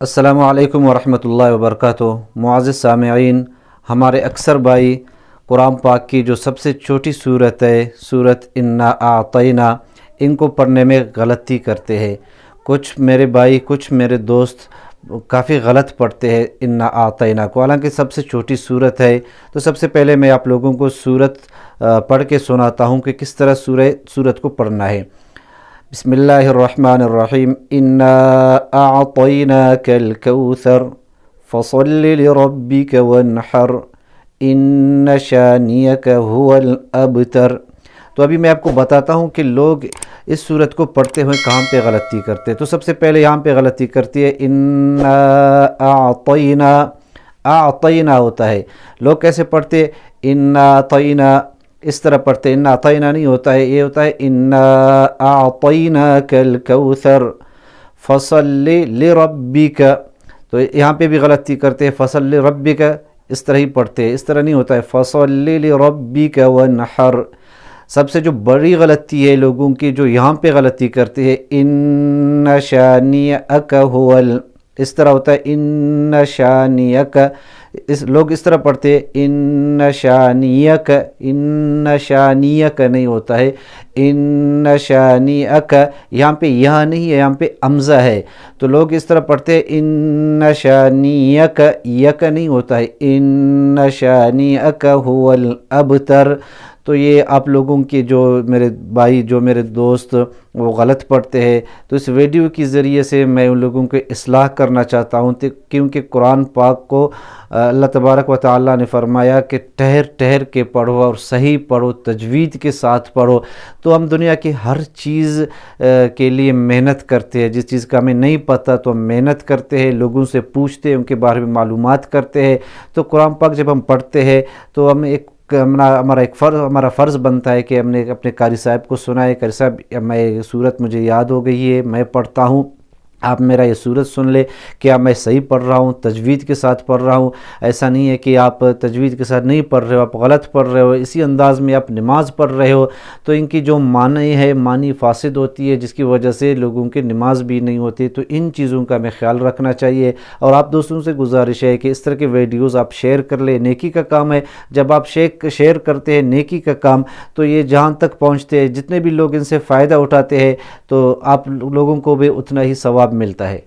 السلام علیکم ورحمۃ اللہ وبرکاتہ۔ معزز سامعین، ہمارے اکثر بھائی قرآن پاک کی جو سب سے چھوٹی صورت ہے سورت انا اعطینا، ان کو پڑھنے میں غلطی کرتے ہیں۔ کچھ میرے بھائی، کچھ میرے دوست کافی غلط پڑھتے ہیں انا اعطینا کو، حالانکہ سب سے چھوٹی صورت ہے۔ تو سب سے پہلے میں آپ لوگوں کو صورت پڑھ کے سناتا ہوں کہ کس طرح صورت کو پڑھنا ہے۔ بسم اللہ الرحمن الرحیم۔ انا اعطیناک الکوثر فصل لربک وانحر ان شانیک هو الابتر۔ تو ابھی میں آپ کو بتاتا ہوں کہ لوگ اس صورت کو پڑھتے ہوئے کہاں پہ غلطی کرتے ہیں۔ تو سب سے پہلے یہاں پہ غلطی کرتی ہے انا اعطینا، اعطینا ہوتا ہے، لوگ کیسے پڑھتے انا اعطینا، اس طرح پڑھتے، انا اعطینا نہیں ہوتا ہے، یہ ہوتا ہے انا اعطیناک الکوثر فصل لربک۔ تو یہاں پہ بھی غلطی کرتے ہیں، فصل لربک اس طرح ہی پڑھتے ہیں، اس طرح نہیں ہوتا ہے، فصل لربک وانحر۔ سب سے جو بڑی غلطی ہے لوگوں کی، جو یہاں پہ غلطی کرتے ہیں ان شانیک هو اس طرح ہوتا ہے ان شانیک، لوگ اس طرح پڑھتے ہیں ان شانیک، ان شانیک نہیں ہوتا ہے ان شانیک، یہاں پہ یہاں نہیں ہے، یہاں پہ امزہ ہے، تو لوگ اس طرح پڑھتے ہیں ان شانیک، یک نہیں ہوتا ہے ان شانیک هو الابتر۔ تو یہ آپ لوگوں کے جو میرے بھائی، جو میرے دوست وہ غلط پڑھتے ہیں، تو اس ویڈیو کی ذریعے سے میں ان لوگوں کو اصلاح کرنا چاہتا ہوں، کیونکہ قرآن پاک کو اللہ تبارک و تعالیٰ نے فرمایا کہ ٹھہر ٹھہر کے پڑھو اور صحیح پڑھو، تجوید کے ساتھ پڑھو۔ تو ہم دنیا کی ہر چیز کے لیے محنت کرتے ہیں، جس چیز کا ہمیں نہیں پتہ تو ہم محنت کرتے ہیں، لوگوں سے پوچھتے ہیں، ان کے بارے میں معلومات کرتے ہیں۔ تو قرآن پاک جب ہم پڑھتے ہیں تو ہم ہمارا فرض بنتا ہے کہ ہم نے اپنے قاری صاحب کو سنائے، قاری صاحب میں یہ صورت مجھے یاد ہو گئی ہے، میں پڑھتا ہوں، آپ میرا یہ صورت سن لے، کیا میں صحیح پڑھ رہا ہوں، تجوید کے ساتھ پڑھ رہا ہوں؟ ایسا نہیں ہے کہ آپ تجوید کے ساتھ نہیں پڑھ رہے ہو، آپ غلط پڑھ رہے ہو، اسی انداز میں آپ نماز پڑھ رہے ہو، تو ان کی جو معنی ہے، معنی فاسد ہوتی ہے، جس کی وجہ سے لوگوں کی نماز بھی نہیں ہوتی۔ تو ان چیزوں کا ہمیں خیال رکھنا چاہیے، اور آپ دوستوں سے گزارش ہے کہ اس طرح کے ویڈیوز آپ شیئر کر لیں، نیکی کا کام ہے، جب آپ شیئر کرتے ہیں نیکی کا کام، تو یہ جہاں تک پہنچتے ہیں، جتنے بھی لوگ ان سے فائدہ اٹھاتے ہیں، تو آپ لوگوں کو بھی اتنا ہی ثواب ملتا ہے۔